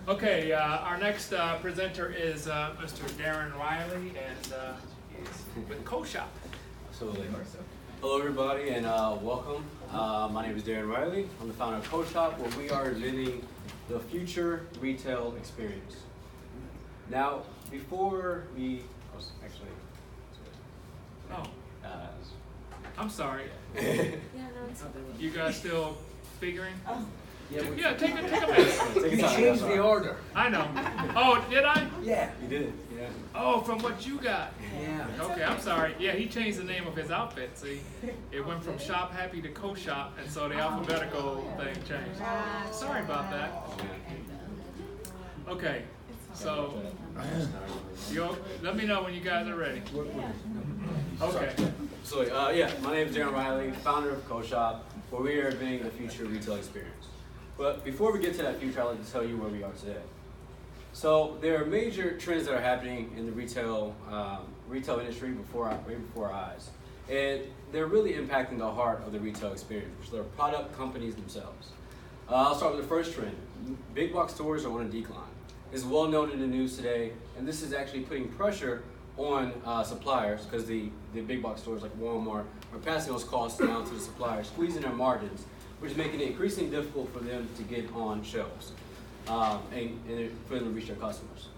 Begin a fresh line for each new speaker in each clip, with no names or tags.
Okay, our next presenter is Mr. Darren Riley, and he's with CoShop.
Absolutely. Hello, everybody, and welcome. My name is Darren Riley. I'm the founder of CoShop, where we are inventing the future retail experience. Now, before we,
I'm sorry.
Yeah, no, it's okay.
You guys still figuring?
Oh.
Yeah, take a minute.
You
Change the order.
I know. Oh, did I?
Yeah.
You did, yeah.
Oh, from what you got.
Yeah.
Okay, I'm sorry. Yeah, he changed the name of his outfit. See, it went from Shop Happy to CoShop, and so the alphabetical thing changed. Sorry about that. Okay, so let me know when you guys are ready. Okay.
So, my name is Darren Riley, founder of CoShop, where we are inventing the future retail experience. But before we get to that future, I'd like to tell you where we are today. So there are major trends that are happening in the retail industry way before our eyes. And they're really impacting the heart of the retail experience, which are product companies themselves. I'll start with the first trend. Big box stores are on a decline. It's well known in the news today, and this is actually putting pressure on suppliers because the big box stores like Walmart are passing those costs down to the suppliers, squeezing their margins, which is making it increasingly difficult for them to get on shelves and for them to reach their customers.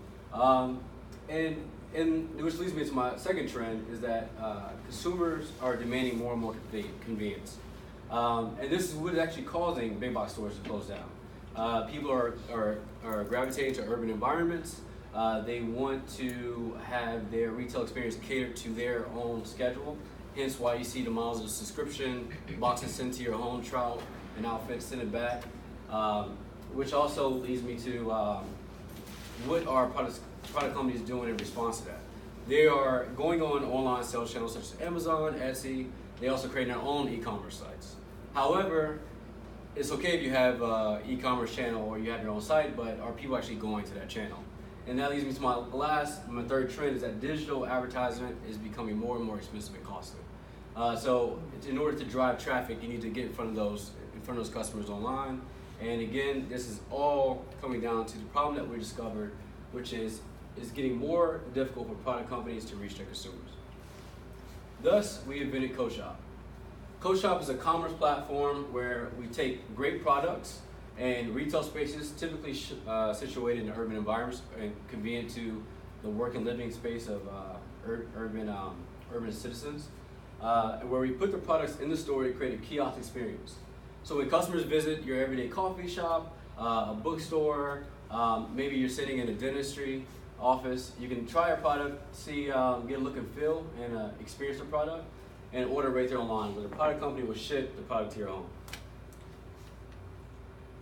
And which leads me to my second trend is that consumers are demanding more and more convenience. And this is what is actually causing big box stores to close down. People are gravitating to urban environments. They want to have their retail experience catered to their own schedule. Hence why you see the models of subscription, boxes sent to your home, trial an outfit, send it back. Which also leads me to what are product companies doing in response to that. They are going on online sales channels such as Amazon, Etsy. They also create their own e-commerce sites. However, it's okay if you have an e-commerce channel or you have your own site, but are people actually going to that channel? And that leads me to my third trend is that digital advertisement is becoming more and more expensive and costly. So in order to drive traffic, you need to get in front of those customers online. And again, this is all coming down to the problem that we discovered, which is getting more difficult for product companies to reach their consumers. Thus, we invented CoShop. CoShop is a commerce platform where we take great products and retail spaces, typically situated in urban environments and convenient to the work and living space of urban citizens, where we put the products in the store to create a kiosk experience. So when customers visit your everyday coffee shop, a bookstore, maybe you're sitting in a dentistry office, you can try a product, see, get a look and feel, and experience the product, and order right there online, where the product company will ship the product to your home.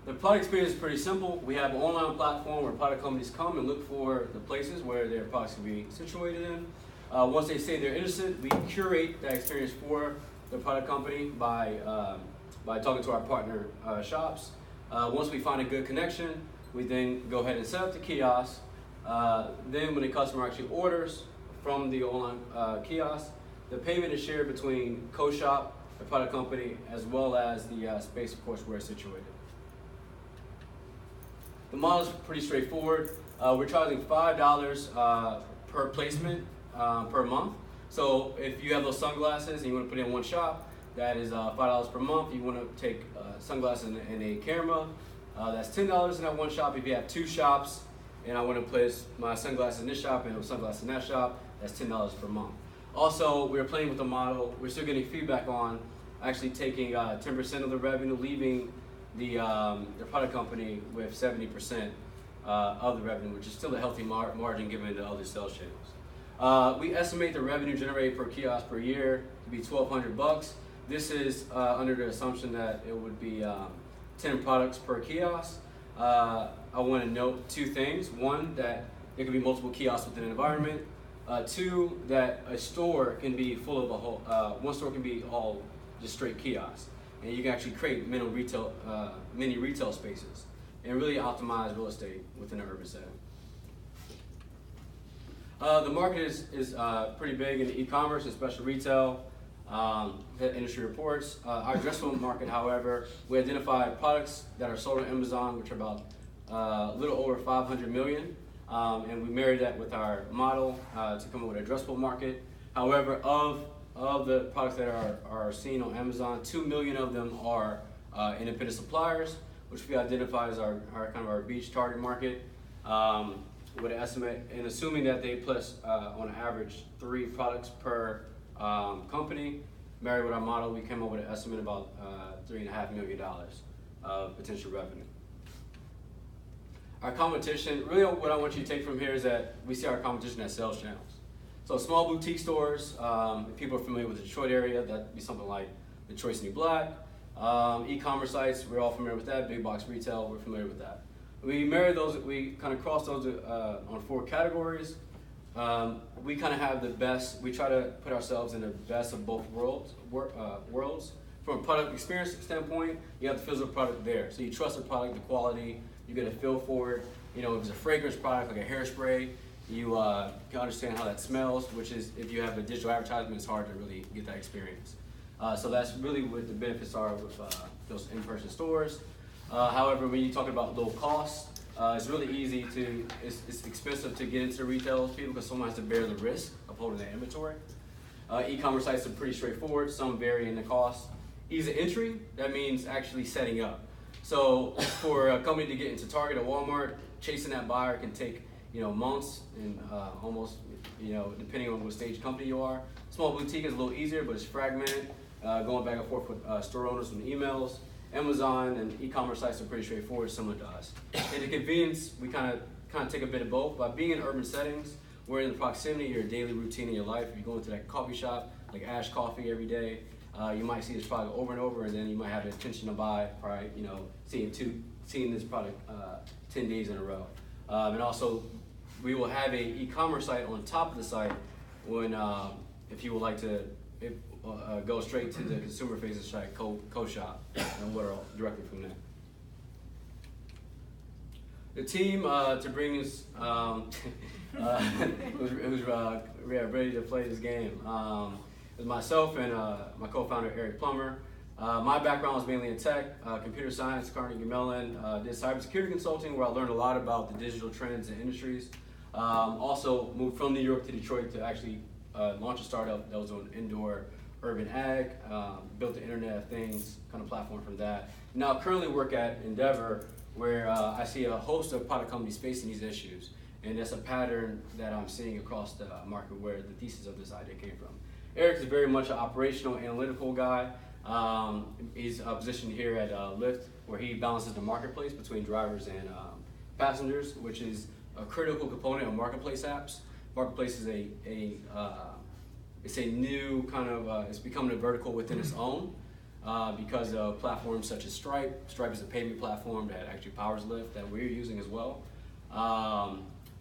The product experience is pretty simple. We have an online platform where product companies come and look for the places where their products can be situated in. Once they say they're interested, we curate that experience for the product company by talking to our partner shops. Once we find a good connection, we then go ahead and set up the kiosk. Then when the customer actually orders from the online kiosk, the payment is shared between CoShop, the product company, as well as the space, of course, where it's situated. The model is pretty straightforward. We're charging $5 per placement per month. So if you have those sunglasses and you want to put it in one shop, that is $5 per month. You want to take sunglasses and a camera, that's $10 in that one shop. If you have two shops and I want to place my sunglasses in this shop and sunglasses in that shop, that's $10 per month. Also, we're playing with the model. We're still getting feedback on actually taking 10% of the revenue, leaving the product company with 70% of the revenue, which is still a healthy margin given the other sales channels. We estimate the revenue generated per kiosk per year to be $1,200. This is under the assumption that it would be 10 products per kiosk. I want to note two things. One, that there can be multiple kiosks within an environment. Two, that a store can be full of one store can be all just straight kiosks. And you can actually create mini retail spaces and really optimize real estate within an urban setting. The market is pretty big in e-commerce and special retail. Industry reports. Our addressable market, however, we identify products that are sold on Amazon, which are about a little over 500 million, and we married that with our model to come up with an addressable market. However, of the products that are seen on Amazon, 2 million of them are independent suppliers, which we identify as our kind of our beach target market. With an estimate, and assuming that they place on average 3 products per company, married with our model, we came up with an estimate about $3.5 million of potential revenue. Our competition, really what I want you to take from here is that we see our competition as sales channels. So small boutique stores, if people are familiar with the Detroit area, that'd be something like Detroit's New Black. E-commerce sites, we're all familiar with that. Big box retail, we're familiar with that. We marry those, we kind of cross those on 4 categories. We kind of have the best, we try to put ourselves in the best of both worlds. From a product experience standpoint, you have the physical product there. So you trust the product, the quality, you get a feel for it. You know, if it's a fragrance product like a hairspray, you can understand how that smells, which is, if you have a digital advertisement, it's hard to really get that experience. So that's really what the benefits are with those in-person stores. However, when you talk about low cost, it's really easy to, it's expensive to get into retail people because someone has to bear the risk of holding that inventory. E-commerce sites are pretty straightforward, some vary in the cost. Ease of entry, that means actually setting up. So for a company to get into Target or Walmart, chasing that buyer can take, you know, months and almost, you know, depending on what stage company you are. Small boutique is a little easier, but it's fragmented, going back and forth with store owners and emails. Amazon and e-commerce sites are pretty straightforward, similar to us. And the convenience, we kind of take a bit of both. By being in urban settings, we're in the proximity of your daily routine in your life. If you go into that coffee shop, like Ash Coffee every day, you might see this product over and over, and then you might have the intention to buy, probably, you know, seeing this product 10 days in a row. And also, we will have a e-commerce site on top of the site when, if you would like to go straight to the consumer-facing site, CoShop, and order directly from there. The team to bring us, who's ready to play this game, is myself and my co-founder Eric Plummer. My background was mainly in tech, computer science, Carnegie Mellon. Did cybersecurity consulting, where I learned a lot about the digital trends and industries. Also moved from New York to Detroit to actually launch a startup that was on indoor urban ag, built the Internet of Things kind of platform from that. Now currently work at Endeavor, where I see a host of product companies facing these issues. And that's a pattern that I'm seeing across the market where the thesis of this idea came from. Eric is very much an operational, analytical guy. He's positioned here at Lyft, where he balances the marketplace between drivers and passengers, which is a critical component of marketplace apps. Marketplace is it's a new kind of, it's becoming a vertical within its own because of platforms such as Stripe. Stripe is a payment platform that actually powers Lyft that we're using as well.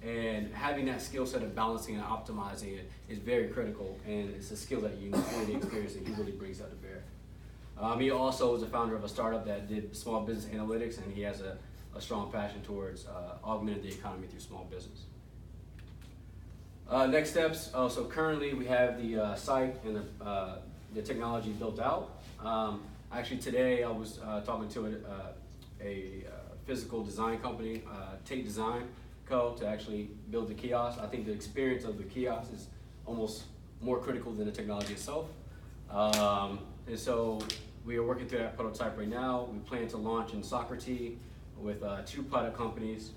And having that skill set of balancing and optimizing it is very critical, and it's a skill that you need to experience and he really brings that to bear. He also was a founder of a startup that did small business analytics, and he has a strong passion towards augmenting the economy through small business. Next steps, so currently we have the site and the technology built out. Actually today I was talking to a physical design company, Tate Design Co., to actually build the kiosk. I think the experience of the kiosk is almost more critical than the technology itself. And so we are working through that prototype right now. We plan to launch in Socrates with 2 product companies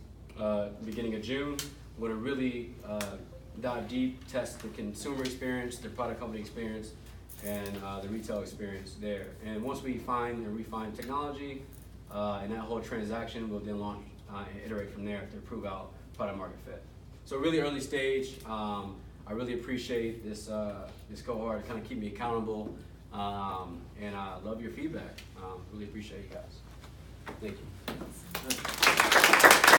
beginning of June. We're going to really dive deep, test the consumer experience, the product company experience, and the retail experience there. And once we find and refine technology and that whole transaction, we'll then launch and iterate from there to prove out product market fit. So really early stage. I really appreciate this cohort to kind of keep me accountable, and I love your feedback. Really appreciate you guys. Thank you.